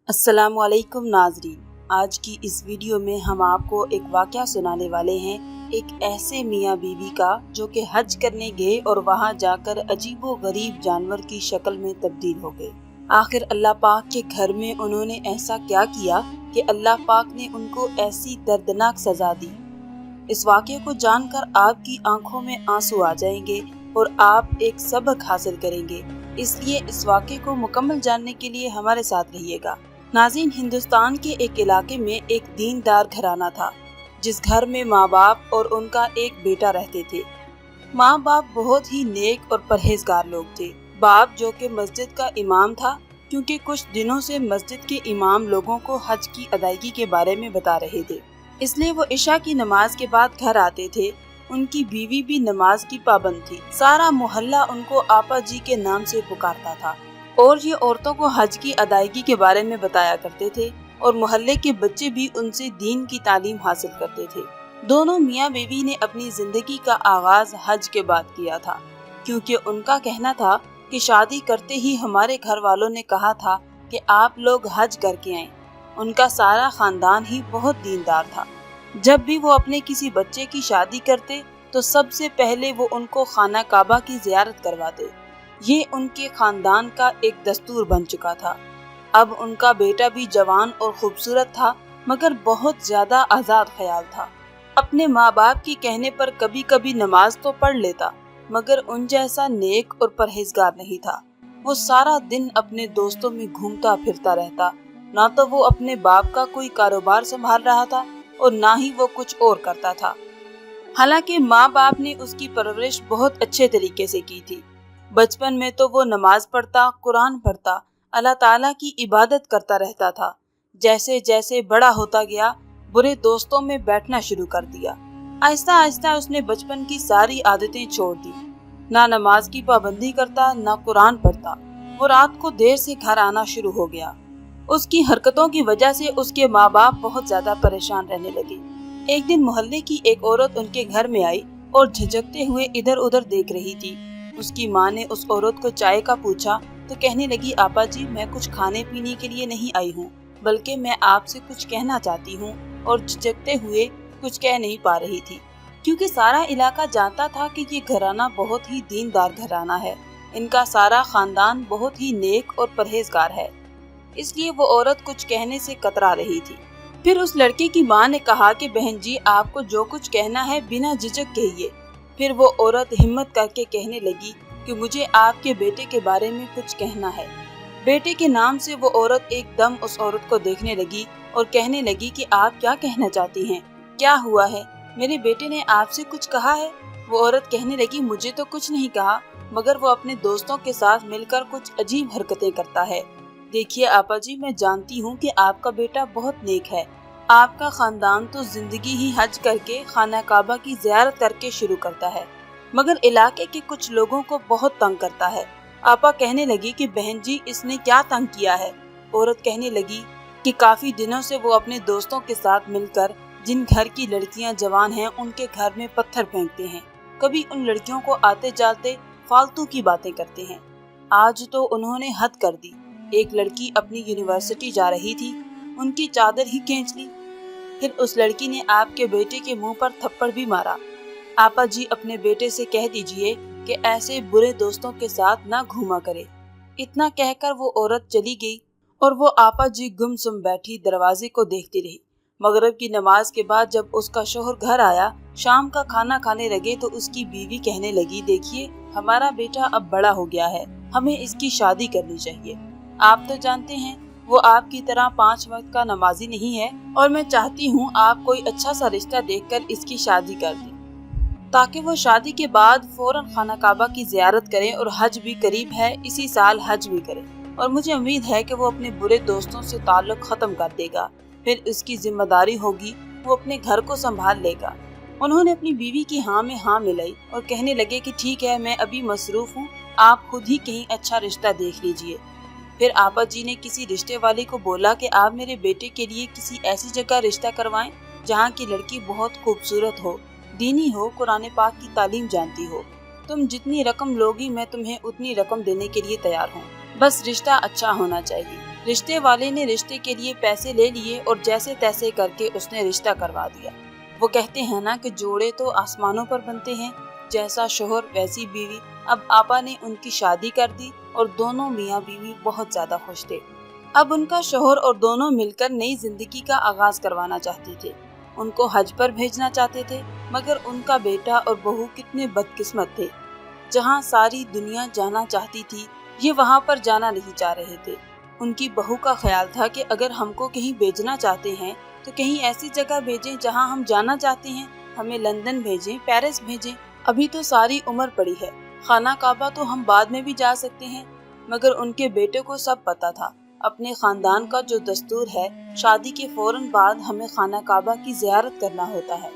अस्सलाम वालेकुम नाज़रीन। आज की इस वीडियो में हम आपको एक वाक़या सुनाने वाले हैं एक ऐसे मियाँ बीवी का जो कि हज करने गए और वहाँ जाकर अजीबो गरीब जानवर की शक्ल में तब्दील हो गए। आखिर अल्लाह पाक के घर में उन्होंने ऐसा क्या किया कि अल्लाह पाक ने उनको ऐसी दर्दनाक सज़ा दी। इस वाक़े को जानकर आपकी आंखों में आंसू आ जाएंगे और आप एक सबक हासिल करेंगे। इसलिए इस वाक़े को मुकम्मल जानने के लिए हमारे साथ रहिएगा। नाज़रीन, हिंदुस्तान के एक इलाके में एक दीनदार घराना था जिस घर में माँ बाप और उनका एक बेटा रहते थे। माँ बाप बहुत ही नेक और परहेजगार लोग थे। बाप जो कि मस्जिद का इमाम था, क्योंकि कुछ दिनों से मस्जिद के इमाम लोगों को हज की अदायगी के बारे में बता रहे थे, इसलिए वो इशा की नमाज के बाद घर आते थे। उनकी बीवी भी नमाज की पाबंद थी। सारा मोहल्ला उनको आपा जी के नाम से पुकारता था और ये औरतों को हज की अदायगी के बारे में बताया करते थे और मोहल्ले के बच्चे भी उनसे दीन की तालीम हासिल करते थे। दोनों मियाँ बीवी ने अपनी जिंदगी का आगाज हज के बाद किया था, क्योंकि उनका कहना था कि शादी करते ही हमारे घर वालों ने कहा था कि आप लोग हज करके आएं। उनका सारा खानदान ही बहुत दीनदार था। जब भी वो अपने किसी बच्चे की शादी करते तो सबसे पहले वो उनको खाना काबा की जियारत करवाते। ये उनके खानदान का एक दस्तूर बन चुका था। अब उनका बेटा भी जवान और खूबसूरत था, मगर बहुत ज्यादा आजाद ख्याल था। अपने माँ बाप के कहने पर कभी कभी नमाज तो पढ़ लेता, मगर उन जैसा नेक और परहेजगार नहीं था। वो सारा दिन अपने दोस्तों में घूमता फिरता रहता। ना तो वो अपने बाप का कोई कारोबार संभाल रहा था और ना ही वो कुछ और करता था। हालांकि माँ बाप ने उसकी परवरिश बहुत अच्छे तरीके से की थी। बचपन में तो वो नमाज पढ़ता, कुरान पढ़ता, अल्लाह ताला की इबादत करता रहता था। जैसे जैसे बड़ा होता गया, बुरे दोस्तों में बैठना शुरू कर दिया। आहिस्ता आहिस्ता उसने बचपन की सारी आदतें छोड़ दी। ना नमाज की पाबंदी करता, ना कुरान पढ़ता। वो रात को देर से घर आना शुरू हो गया। उसकी हरकतों की वजह से उसके माँ बाप बहुत ज्यादा परेशान रहने लगे। एक दिन मोहल्ले की एक औरत उनके घर में आई और झिझकते हुए इधर उधर देख रही थी। उसकी माँ ने उस औरत को चाय का पूछा तो कहने लगी, आपा जी, मैं कुछ खाने पीने के लिए नहीं आई हूँ, बल्कि मैं आपसे कुछ कहना चाहती हूँ। और झिझकते हुए कुछ कह नहीं पा रही थी, क्योंकि सारा इलाका जानता था कि ये घराना बहुत ही दीनदार घराना है। इनका सारा खानदान बहुत ही नेक और परहेजगार है, इसलिए वो औरत कुछ कहने से कतरा रही थी। फिर उस लड़के की माँ ने कहा कि बहन जी, आपको जो कुछ कहना है बिना झिझक कहिए। फिर वो औरत हिम्मत करके कहने लगी कि मुझे आपके बेटे के बारे में कुछ कहना है। बेटे के नाम से वो औरत एकदम उस औरत को देखने लगी और कहने लगी कि आप क्या कहना चाहती हैं, क्या हुआ है, मेरे बेटे ने आपसे कुछ कहा है? वो औरत कहने लगी, मुझे तो कुछ नहीं कहा, मगर वो अपने दोस्तों के साथ मिलकर कुछ अजीब हरकतें करता है। देखिए आपा जी, मैं जानती हूँ कि आपका बेटा बहुत नेक है। आपका खानदान तो जिंदगी ही हज करके खाना काबा की जियारत करके शुरू करता है, मगर इलाके के कुछ लोगों को बहुत तंग करता है। आपा कहने लगी कि बहन जी, इसने क्या तंग किया है? औरत कहने लगी कि काफी दिनों से वो अपने दोस्तों के साथ मिलकर जिन घर की लड़कियां जवान हैं उनके घर में पत्थर फेंकते हैं। कभी उन लड़कियों को आते जाते फालतू की बातें करते हैं। आज तो उन्होंने हद कर दी। एक लड़की अपनी यूनिवर्सिटी जा रही थी, उनकी चादर ही खींच ली। फिर उस लड़की ने आपके बेटे के मुंह पर थप्पड़ भी मारा। आपा जी, अपने बेटे से कह दीजिए कि ऐसे बुरे दोस्तों के साथ ना घूमा करे। इतना कहकर वो औरत चली गई और वो आपा जी गुमसुम बैठी दरवाजे को देखती रही। मगरिब की नमाज के बाद जब उसका शौहर घर आया, शाम का खाना खाने लगे, तो उसकी बीवी कहने लगी, देखिए हमारा बेटा अब बड़ा हो गया है, हमें इसकी शादी करनी चाहिए। आप तो जानते हैं वो आपकी तरह 5 वक्त का नमाजी नहीं है, और मैं चाहती हूँ आप कोई अच्छा सा रिश्ता देखकर इसकी शादी कर दें, ताकि वो शादी के बाद फौरन खाना काबा की जियारत करें और हज भी करीब है, इसी साल हज भी करें। और मुझे उम्मीद है कि वो अपने बुरे दोस्तों से ताल्लुक खत्म कर देगा। फिर उसकी जिम्मेदारी होगी, वो अपने घर को संभाल लेगा। उन्होंने अपनी बीवी की हाँ में हाँ मिलाई और कहने लगे कि ठीक है, मैं अभी मसरूफ हूँ, आप खुद ही कहीं अच्छा रिश्ता देख लीजिए। फिर आपा जी ने किसी रिश्ते वाले को बोला कि आप मेरे बेटे के लिए किसी ऐसी जगह रिश्ता करवाएं जहाँ की लड़की बहुत खूबसूरत हो, दीनी हो, कुरान पाक की तालीम जानती हो। तुम जितनी रकम लोगी मैं तुम्हें उतनी रकम देने के लिए तैयार हूँ, बस रिश्ता अच्छा होना चाहिए। رشتے والے نے رشتے کے لیے پیسے لے لیے اور جیسے تیسے کر کے اس نے رشتہ کروا دیا۔ وہ کہتے ہیں نا کہ جوڑے تو آسمانوں پر بنتے ہیں، جیسا شوہر ویسی بیوی۔ اب آپا نے ان کی شادی کر دی اور دونوں میاں بیوی بہت زیادہ خوش تھے۔ اب ان کا شوہر اور دونوں مل کر نئی زندگی کا آغاز کروانا چاہتے تھے۔ ان کو حج پر بھیجنا چاہتے تھے، مگر ان کا بیٹا اور بہو کتنے بدقسمت تھے۔ جہاں ساری دنیا جانا چاہتی تھی، یہ وہاں پر جانا نہیں چاہ رہے تھے۔ ان کی بہو کا خیال تھا کہ اگر ہم کو کہیں بھیجنا چاہتے ہیں تو کہیں ایسی جگہ بھیجیں جہاں ہم جانا چاہتے ہیں۔ ہمیں لندن بھیجیں، پیرس بھیجیں، ابھی تو ساری عمر پڑی ہے۔ خانہ کعبہ تو ہم بعد میں بھی جا سکتے ہیں۔ مگر ان کے بیٹے کو سب پتا تھا، اپنے خاندان کا جو دستور ہے، شادی کے فوراً بعد ہمیں خانہ کعبہ کی زیارت کرنا ہوتا ہے۔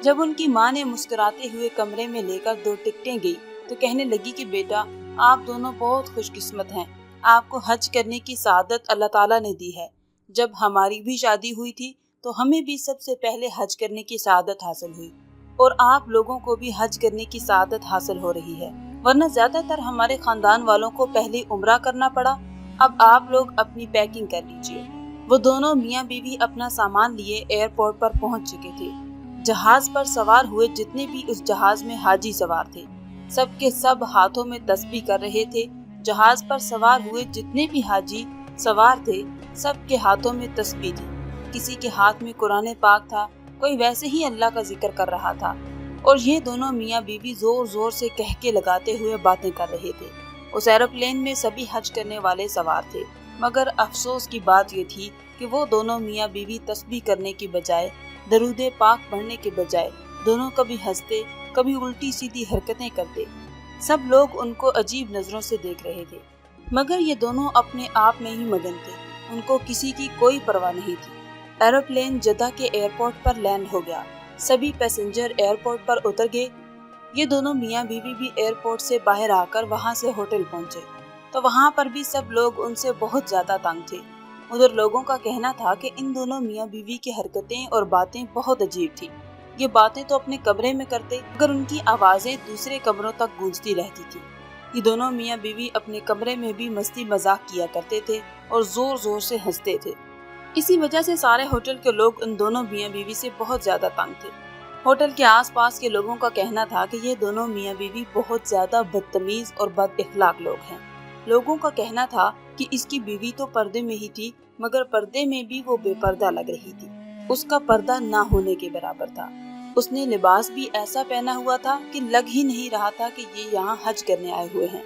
جب ان کی ماں نے مسکراتے ہوئے کمرے میں لے کر 2 ٹکٹیں گئی تو کہنے لگی کہ بیٹا، آپ دونوں بہت خوش قسمت ہیں، آپ کو حج کرنے کی سعادت اللہ تعالیٰ نے دی ہے۔ جب ہماری بھی شادی ہوئی تھی تو ہمیں بھی سب سے پہلے حج کرنے کی سعادت حاصل ہوئی، اور آپ لوگوں کو بھی حج کرنے کی سعادت حاصل ہو رہی ہے، ورنہ زیادہ تر ہمارے خاندان والوں کو پہلے عمرہ کرنا پڑا۔ اب آپ لوگ اپنی پیکنگ کر لیجئے۔ وہ دونوں میاں بیوی اپنا سامان لیے ایئرپورٹ پر پہنچ چکے تھے۔ جہاز پر سوار ہوئے جتنے بھی اس جہاز میں حاجی سوار تھے، سب کے سب ہاتھوں میں تسبیح کر رہے تھے۔ جہاز پر سوار ہوئے جتنے بھی حاجی سوار تھے، سب کے ہاتھوں میں تسبیح تھی۔ کسی کے ہاتھ میں قرآن پاک تھا، کوئی ویسے ہی اللہ کا ذکر کر رہا تھا، اور یہ دونوں میاں بیوی زور زور سے کہکے لگاتے ہوئے باتیں کر رہے تھے۔ اس ایروپلین میں سبھی حج کرنے والے سوار تھے، مگر افسوس کی بات یہ تھی کہ وہ دونوں میاں بیوی تسبیح کرنے کی بجائے، درود پاک پڑھنے کے بجائے، دونوں کبھی ہنستے، کبھی الٹی سیدھی حرکتیں کرتے۔ سب لوگ ان کو عجیب نظروں سے دیکھ رہے تھے، مگر یہ دونوں اپنے آپ میں ہی مگن تھے، ان کو کسی کی کوئی پرواہ نہیں تھی۔ ایروپلین جدہ کے ایئرپورٹ پر لینڈ ہو گیا، سبھی پیسنجر ایئرپورٹ پر اتر گئے۔ یہ دونوں میاں بیوی بھی ایئرپورٹ سے باہر آ کر وہاں سے ہوٹل پہنچے تو وہاں پر بھی سب لوگ ان سے بہت زیادہ تنگ تھے۔ ادھر لوگوں کا کہنا تھا کہ ان دونوں میاں بیوی کی حرکتیں اور باتیں بہت عجیب تھی۔ یہ باتیں تو اپنے کمرے میں کرتے، مگر ان کی آوازیں دوسرے کمروں تک گونجتی رہتی تھی۔ یہ دونوں میاں بیوی اپنے کمرے میں بھی مستی مذاق کیا کرتے تھے اور زور زور سے ہنستے تھے۔ اسی وجہ سے سارے ہوٹل کے لوگ ان دونوں میاں بیوی سے بہت زیادہ تنگ تھے۔ ہوٹل کے آس پاس کے لوگوں کا کہنا تھا کہ یہ دونوں میاں بیوی بہت زیادہ بدتمیز اور بد اخلاق لوگ ہیں۔ لوگوں کا کہنا تھا کہ اس کی بیوی تو پردے میں ہی تھی، مگر پردے میں بھی وہ بے پردہ لگ رہی تھی، اس کا پردہ نہ ہونے کے برابر تھا۔ اس نے لباس بھی ایسا پہنا ہوا تھا کہ لگ ہی نہیں رہا تھا کہ یہ یہاں حج کرنے آئے ہوئے ہیں،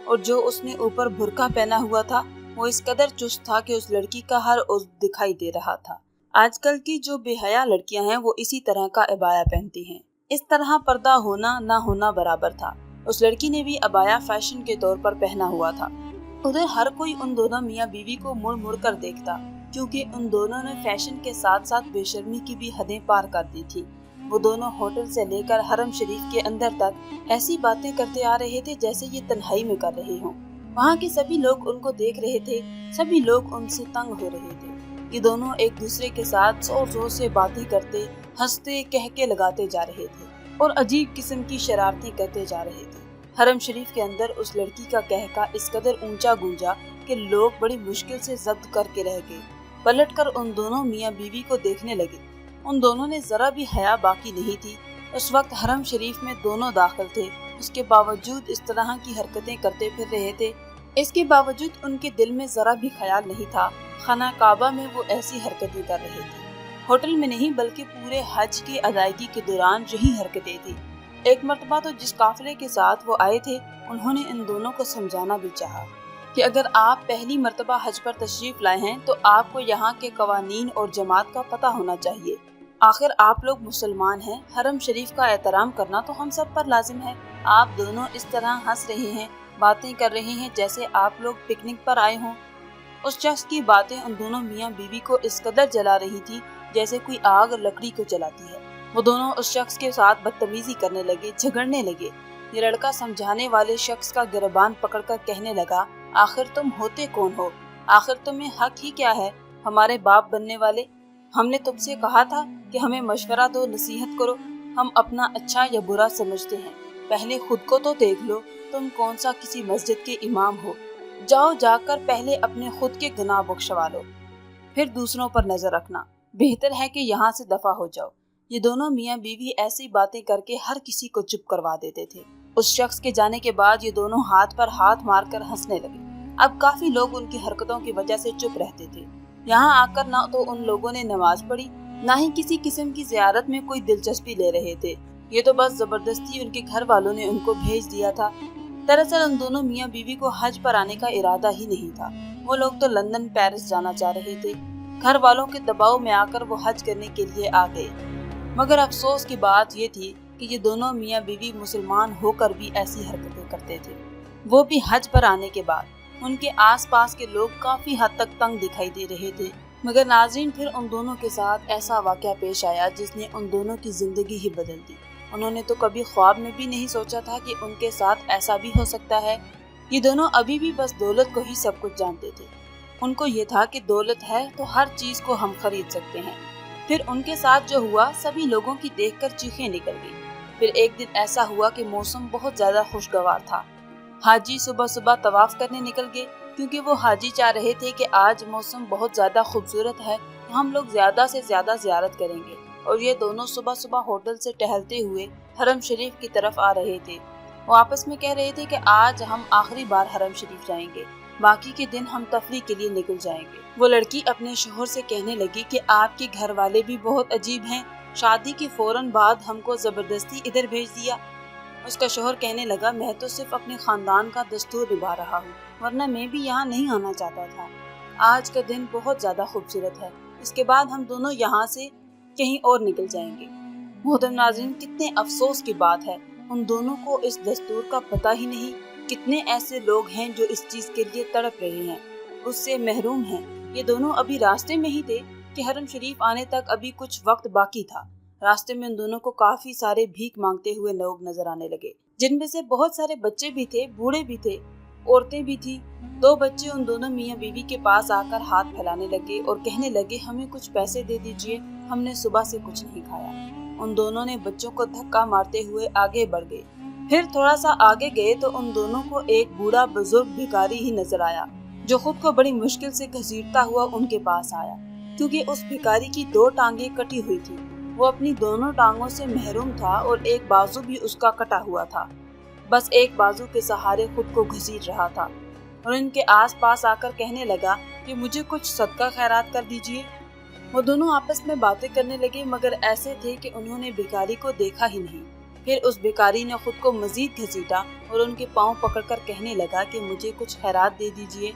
اور جو اس نے اوپر برقع پہنا ہوا تھا وہ اس قدر چست تھا کہ اس لڑکی کا ہر عضو دکھائی دے رہا تھا۔ آج کل کی جو بے حیا لڑکیاں ہیں وہ اسی طرح کا عبایا پہنتی ہیں۔ اس طرح پردہ ہونا نہ ہونا برابر تھا۔ اس لڑکی نے بھی عبایا فیشن کے طور پر پہنا ہوا تھا۔ ادھر ہر کوئی ان دونوں میاں بیوی کو مڑ مڑ کر دیکھتا، کیونکہ ان دونوں نے فیشن کے ساتھ ساتھ بے شرمی کی بھی حدیں پار کر دی تھی۔ وہ دونوں ہوٹل سے لے کر حرم شریف کے اندر تک ایسی باتیں کرتے آ رہے تھے جیسے یہ تنہائی میں کر رہے ہوں۔ وہاں کے سبھی لوگ ان کو دیکھ رہے تھے، سبھی لوگ ان سے تنگ ہو رہے تھے۔ یہ دونوں ایک دوسرے کے ساتھ زور زور سے باتیں کرتے، ہنستے، کہکے لگاتے جا رہے تھے اور عجیب قسم کی شرارتیں کرتے جا رہے تھے۔ حرم شریف کے اندر اس لڑکی کا کہکا اس قدر اونچا گونجا کہ لوگ بڑی مشکل سے ضبط کر کے رہ گئے، پلٹ کر ان دونوں میاں بیوی کو دیکھنے لگے۔ ان دونوں نے ذرا بھی حیا باقی نہیں تھی۔ اس وقت حرم شریف میں دونوں داخل تھے، اس کے باوجود اس طرح کی حرکتیں کرتے پھر رہے تھے۔ اس کے باوجود ان کے دل میں ذرا بھی خیال نہیں تھا خانہ کعبہ میں وہ ایسی حرکتیں کر رہے تھے۔ ہوٹل میں نہیں بلکہ پورے حج کی ادائیگی کے دوران یہی حرکتیں تھیں۔ ایک مرتبہ تو جس قافلے کے ساتھ وہ آئے تھے انہوں نے ان دونوں کو سمجھانا بھی چاہا کہ اگر آپ پہلی مرتبہ حج پر تشریف لائے ہیں تو آپ کو یہاں کے قوانین اور جماعت کا پتہ ہونا چاہیے۔ آخر آپ لوگ مسلمان ہیں، حرم شریف کا احترام کرنا تو ہم سب پر لازم ہے۔ آپ دونوں اس طرح ہنس رہے ہیں، باتیں کر رہے ہیں جیسے آپ لوگ پکنک پر آئے ہوں۔ اس شخص کی باتیں ان دونوں میاں بیوی کو اس قدر جلا رہی تھی جیسے کوئی آگ لکڑی کو جلاتی ہے۔ وہ دونوں اس شخص کے ساتھ بدتمیزی کرنے لگے، جھگڑنے لگے۔ یہ لڑکا سمجھانے والے شخص کا گربان پکڑ کر کہنے لگا، آخر تم ہوتے کون ہو؟ آخر تمہیں حق ہی کیا ہے ہمارے باپ بننے والے؟ ہم نے تم سے کہا تھا کہ ہمیں مشورہ دو، نصیحت کرو۔ ہم اپنا اچھا یا برا سمجھتے ہیں، پہلے خود کو تو دیکھ لو، تم کون سا کسی مسجد کے امام ہو؟ जाओ जाकर पहले अपने खुद के गुनाह बख्शवा लो, फिर दूसरों पर नजर रखना। बेहतर है कि यहाँ से दफा हो जाओ। ये दोनों मियाँ बीवी ऐसी बातें करके हर किसी को चुप करवा देते थे। उस शख्स के जाने के बाद ये दोनों हाथ पर हाथ मारकर हंसने लगे। अब काफी लोग उनकी हरकतों की वजह से चुप रहते थे। यहाँ आकर ना तो उन लोगों ने नमाज पढ़ी, ना ही किसी किस्म की ज़ियारत में कोई दिलचस्पी ले रहे थे। ये तो बस जबरदस्ती उनके घर वालों ने उनको भेज दिया था। दरअसल उन दोनों मियाँ बीवी को हज पर आने का इरादा ही नहीं था। वो लोग तो लंदन पेरिस जाना चाह रहे थे। घर वालों के दबाव में आकर वो हज करने के लिए आ गए। मगर अफसोस की बात ये थी कि ये दोनों मियाँ बीवी मुसलमान होकर भी ऐसी हरकतें करते थे, वो भी हज पर आने के बाद। उनके आसपास के लोग काफी हद तक तंग दिखाई दे रहे थे। मगर नाज़रीन, फिर उन दोनों के साथ ऐसा वाक़या पेश आया जिसने उन दोनों की जिंदगी ही बदल दी। उन्होंने तो कभी ख्वाब में भी नहीं सोचा था कि उनके साथ ऐसा भी हो सकता है। ये दोनों अभी भी बस दौलत को ही सब कुछ जानते थे। उनको ये था कि दौलत है तो हर चीज को हम खरीद सकते हैं। फिर उनके साथ जो हुआ, सभी लोगों की देखकर चीखें निकल गई। फिर एक दिन ऐसा हुआ कि मौसम बहुत ज्यादा खुशगवार था। हाजी सुबह सुबह तवाफ करने निकल गए, क्योंकि वो हाजी चाह रहे थे कि आज मौसम बहुत ज्यादा खूबसूरत है तो हम लोग ज्यादा से ज्यादा ज़ियारत करेंगे। और ये दोनों सुबह सुबह होटल से टहलते हुए हरम शरीफ की तरफ आ रहे थे। वो आपस में कह रहे थे कि आज हम आखिरी बार हरम शरीफ जाएंगे, बाकी के दिन हम तफरीह के लिए निकल जाएंगे। वो लड़की अपने शोहर से कहने लगी कि आपके घर वाले भी बहुत अजीब हैं, शादी के फौरन बाद हमको जबरदस्ती इधर भेज दिया। उसका शोहर कहने लगा, मैं तो सिर्फ अपने खानदान का दस्तूर निभा रहा हूँ, वरना मैं भी यहाँ नहीं आना चाहता था। आज का दिन बहुत ज्यादा खूबसूरत है, इसके बाद हम दोनों यहाँ से कहीं और निकल जाएंगे। मोहतरम नाज़रीन, कितने अफसोस की बात है, उन दोनों को इस दस्तूर का पता ही नहीं। कितने ऐसे लोग हैं जो इस चीज के लिए तड़प रहे हैं, उससे महरूम हैं। ये दोनों अभी रास्ते में ही थे कि हरम शरीफ आने तक अभी कुछ वक्त बाकी था। रास्ते में उन दोनों को काफी सारे भीख मांगते हुए लोग नजर आने लगे, जिनमें से बहुत सारे बच्चे भी थे, बूढ़े भी थे, औरतें भी थी। दो बच्चे उन दोनों मियाँ बीवी के पास आकर हाथ फैलाने लगे और कहने लगे, हमें कुछ पैसे दे दीजिए, हमने सुबह से कुछ नहीं खाया। उन दोनों ने बच्चों को धक्का मारते हुए आगे बढ़ गए। फिर थोड़ा सा आगे गए तो उन दोनों को एक बूढ़ा बुजुर्ग भिखारी ही नजर आया, जो खुद को बड़ी मुश्किल से घसीटता हुआ उनके पास आया, क्योंकि उस भिखारी की दो टांगे कटी हुई थी। वो अपनी दोनों टांगों से महरूम था और एक बाजू भी उसका कटा हुआ था। बस एक बाजू के सहारे खुद को घसीट रहा था और इनके आस पास आकर कहने लगा कि मुझे कुछ सदका खैरात कर दीजिए। वो दोनों आपस में बातें करने लगे, मगर ऐसे थे कि उन्होंने भिखारी को देखा ही नहीं। फिर उस भिखारी ने खुद को मजीद घसीटा और उनके पाँव पकड़कर कहने लगा कि मुझे कुछ खैरात दे दीजिए।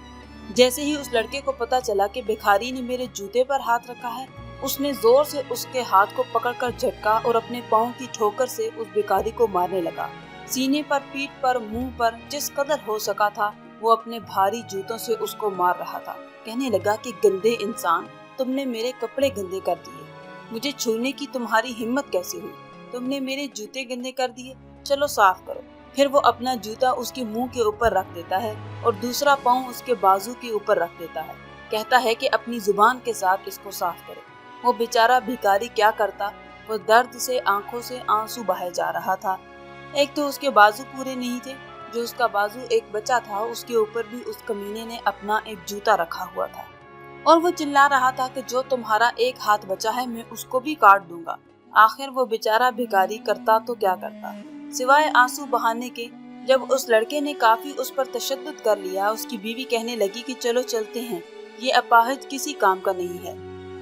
जैसे ही उस लड़के को पता चला कि भिखारी ने मेरे जूते पर हाथ रखा है, उसने जोर से उसके हाथ को पकड़कर झटका और अपने पाँव की ठोकर से उस भिखारी को मारने लगा। सीने पर, पीठ पर, मुंह पर, जिस कदर हो सका था वो अपने भारी जूतों से उसको मार रहा था। कहने लगा कि गंदे इंसान, तुमने मेरे कपड़े गंदे कर दिए, मुझे छूने की तुम्हारी हिम्मत कैसे हुई? तुमने मेरे जूते गंदे कर दिए, चलो साफ करो। फिर वो अपना जूता उसके मुंह के ऊपर रख देता है और दूसरा पाँव उसके बाजू के ऊपर रख देता है। कहता है कि अपनी जुबान के साथ इसको साफ करो। वो बेचारा भिखारी क्या करता, वो दर्द से आंखों से आंसू बहाए जा रहा था। एक तो उसके बाजू पूरे नहीं थे, जो उसका बाजू एक बचा था उसके ऊपर भी उस कमीने ने अपना एक जूता रखा हुआ था और वो चिल्ला रहा था कि जो तुम्हारा एक हाथ बचा है मैं उसको भी काट दूंगा। आखिर वो बेचारा भिखारी करता तो क्या करता, सिवाय आंसू बहाने के। जब उस लड़के ने काफी उस पर तशद्दुद कर लिया, उसकी बीवी कहने लगी कि चलो चलते हैं, ये अपाहिज किसी काम का नहीं है,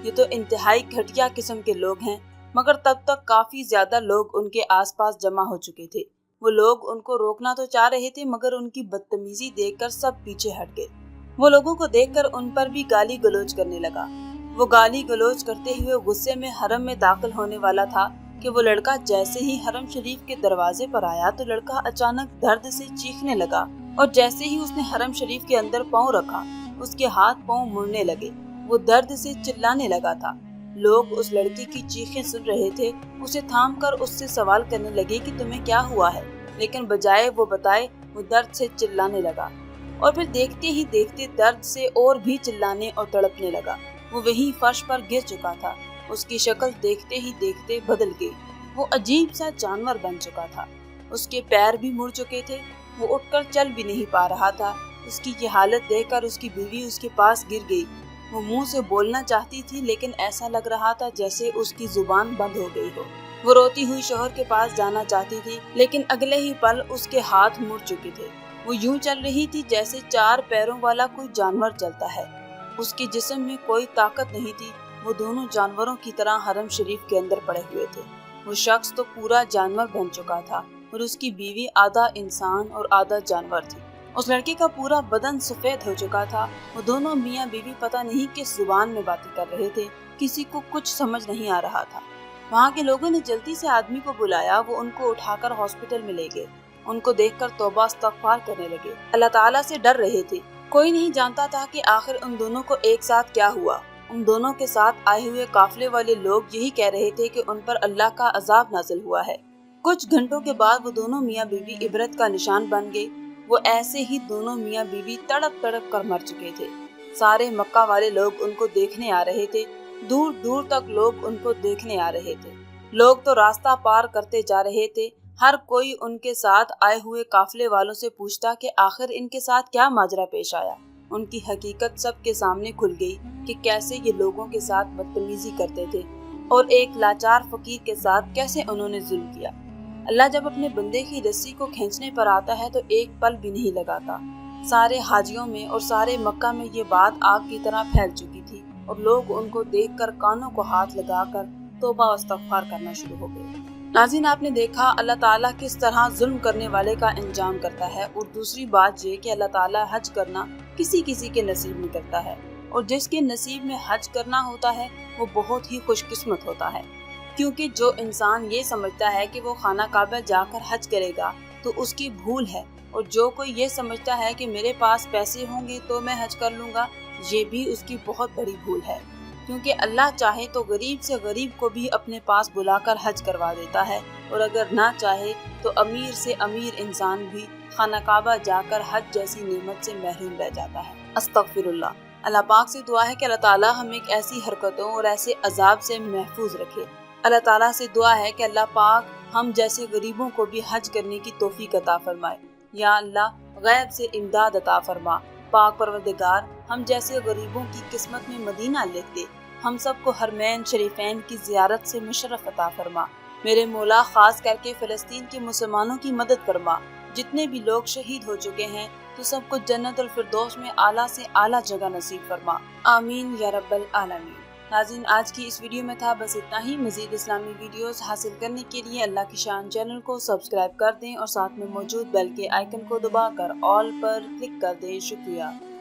ये तो इंतहाई घटिया किस्म के लोग हैं। मगर तब तक काफी ज्यादा लोग उनके आसपास जमा हो चुके थे। वो लोग उनको रोकना तो चाह रहे थे, मगर उनकी बदतमीजी देखकर सब पीछे हट गए। वो लोगों को देखकर उन पर भी गाली गलौज करने लगा। वो गाली गलौज करते हुए गुस्से में हरम में दाखिल होने वाला था कि वो लड़का जैसे ही हरम शरीफ के दरवाजे पर आया तो लड़का अचानक दर्द से चीखने लगा और जैसे ही उसने हरम शरीफ के अंदर पाँव रखा उसके हाथ पाँव मुड़ने लगे। वो दर्द से चिल्लाने लगा था। लोग उस लड़के की चीखें सुन रहे थे, उसे थाम कर उससे सवाल करने लगे कि तुम्हें क्या हुआ है, लेकिन बजाय वो बताए वो दर्द से चिल्लाने लगा और फिर देखते ही देखते दर्द से और भी चिल्लाने और तड़पने लगा। वो वहीं फर्श पर गिर चुका था। उसकी शक्ल देखते ही देखते बदल गई। वो अजीब सा जानवर बन चुका था। उसके पैर भी मुड़ चुके थे, वो उठकर चल भी नहीं पा रहा था। اس کی یہ حالت دیکھ کر اس کی بیوی اس کے پاس گر گئی۔ وہ منہ سے بولنا چاہتی تھی لیکن ایسا لگ رہا تھا جیسے اس کی زبان بند ہو گئی ہو۔ وہ روتی ہوئی شوہر کے پاس جانا چاہتی تھی لیکن اگلے ہی پل اس کے ہاتھ مڑ چکے تھے۔ وہ یوں چل رہی تھی جیسے 4 پیروں والا کوئی جانور چلتا ہے۔ اس کے جسم میں کوئی طاقت نہیں تھی۔ وہ دونوں جانوروں کی طرح حرم شریف کے اندر پڑے ہوئے تھے۔ وہ شخص تو پورا جانور بن چکا تھا اور اس کی بیوی آدھا انسان اور آدھا جانور تھی۔ اس لڑکے کا پورا بدن سفید ہو چکا تھا۔ وہ دونوں میاں بیوی پتہ نہیں کس زبان میں باتیں کر رہے تھے، کسی کو کچھ سمجھ نہیں آ رہا تھا۔ وہاں کے لوگوں نے جلدی سے آدمی کو بلایا۔ وہ ان کو اٹھا کر ہاسپٹل میں لے گئے۔ ان کو دیکھ کر توبہ استغفار کرنے لگے، اللہ تعالیٰ سے ڈر رہے تھے۔ کوئی نہیں جانتا تھا کہ آخر ان دونوں کو ایک ساتھ کیا ہوا۔ ان دونوں کے ساتھ آئے ہوئے قافلے والے لوگ یہی کہہ رہے تھے کہ ان پر اللہ کا عذاب نازل ہوا ہے۔ کچھ گھنٹوں کے بعد وہ دونوں میاں بیوی عبرت کا نشان بن گئے۔ وہ ایسے ہی دونوں میاں بیوی تڑپ تڑپ کر مر چکے تھے۔ سارے مکہ والے لوگ ان کو دیکھنے آ رہے تھے، دور دور تک لوگ ان کو دیکھنے آ رہے تھے۔ لوگ تو راستہ پار کرتے جا رہے تھے۔ ہر کوئی ان کے ساتھ آئے ہوئے قافلے والوں سے پوچھتا کہ آخر ان کے ساتھ کیا ماجرا پیش آیا۔ ان کی حقیقت سب کے سامنے کھل گئی کہ کیسے یہ لوگوں کے ساتھ بدتمیزی کرتے تھے اور ایک لاچار فقیر کے ساتھ کیسے انہوں نے ظلم کیا۔ اللہ جب اپنے بندے کی رسی کو کھینچنے پر آتا ہے تو ایک پل بھی نہیں لگاتا۔ سارے حاجیوں میں اور سارے مکہ میں یہ بات آگ کی طرح پھیل چکی تھی اور لوگ ان کو دیکھ کر کانوں کو ہاتھ لگا کر توبہ و استغفار کرنا شروع ہو گئے۔ ناظرین، آپ نے دیکھا اللہ تعالیٰ کس طرح ظلم کرنے والے کا انجام کرتا ہے، اور دوسری بات یہ کہ اللہ تعالیٰ حج کرنا کسی کسی کے نصیب میں کرتا ہے، اور جس کے نصیب میں حج کرنا ہوتا ہے وہ بہت ہی خوش قسمت ہوتا ہے، کیونکہ جو انسان یہ سمجھتا ہے کہ وہ خانہ کعبہ جا کر حج کرے گا تو اس کی بھول ہے، اور جو کوئی یہ سمجھتا ہے کہ میرے پاس پیسے ہوں گے تو میں حج کر لوں گا، یہ بھی اس کی بہت بڑی بھول ہے، کیونکہ اللہ چاہے تو غریب سے غریب کو بھی اپنے پاس بلا کر حج کروا دیتا ہے، اور اگر نہ چاہے تو امیر سے امیر انسان بھی خانہ کعبہ جا کر حج جیسی نعمت سے محروم رہ جاتا ہے۔ استغفر اللہ۔ اللہ پاک سے دعا ہے کہ اللہ تعالیٰ ہمیں ایسی حرکتوں اور ایسے عذاب سے محفوظ رکھے۔ اللہ تعالیٰ سے دعا ہے کہ اللہ پاک ہم جیسے غریبوں کو بھی حج کرنے کی توفیق عطا فرمائے۔ یا اللہ، غیب سے امداد عطا فرما۔ پاک پروردگار، ہم جیسے غریبوں کی قسمت میں مدینہ لکھ دے۔ ہم سب کو حرمین شریفین کی زیارت سے مشرف عطا فرما۔ میرے مولا، خاص کر کے فلسطین کے مسلمانوں کی مدد فرما۔ جتنے بھی لوگ شہید ہو چکے ہیں تو سب کو جنت الفردوس میں اعلیٰ سے اعلیٰ جگہ نصیب فرما۔ آمین یا رب العالمین۔ ناظرین، آج کی اس ویڈیو میں تھا بس اتنا ہی۔ مزید اسلامی ویڈیوز حاصل کرنے کے لیے اللہ کی شان چینل کو سبسکرائب کر دیں اور ساتھ میں موجود بیل کے آئیکن کو دبا کر آل پر کلک کر دیں۔ شکریہ۔